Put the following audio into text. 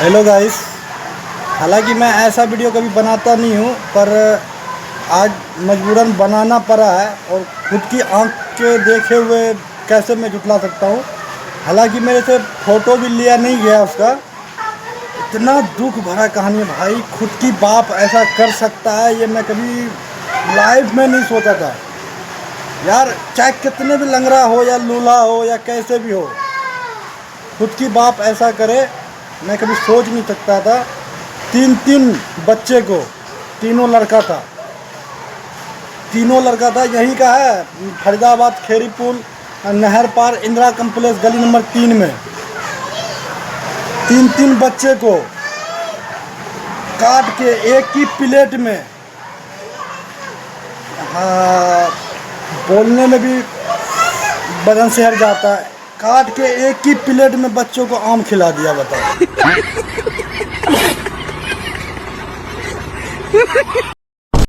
Hello guys. हालांकि मैं ऐसा वीडियो कभी बनाता नहीं हूँ, पर आज मजबूरन बनाना पड़ा है और खुद की आंख के देखे हुए कैसे मैं झुठला सकता हूँ। हालांकि मेरे से फ़ोटो भी लिया नहीं गया उसका। इतना दुख भरा कहानी है भाई, खुद की बाप ऐसा कर सकता है ये मैं कभी लाइफ में नहीं सोचा था यार। चाहे कितने भी लंगड़ा हो या लूला हो या कैसे भी हो, खुद की बाप ऐसा करे मैं कभी सोच नहीं सकता था। तीन बच्चे को, तीनों लड़का था, यहीं का है, फरीदाबाद खेरी पुल नहर पार इंदिरा कम्प्लेक्स गली नंबर 3 में। तीन बच्चे को काट के एक ही प्लेट में, हाँ, बोलने में भी बदन से हट जाता है, काट के एक ही प्लेट में बच्चों को आम खिला दिया। बताओ।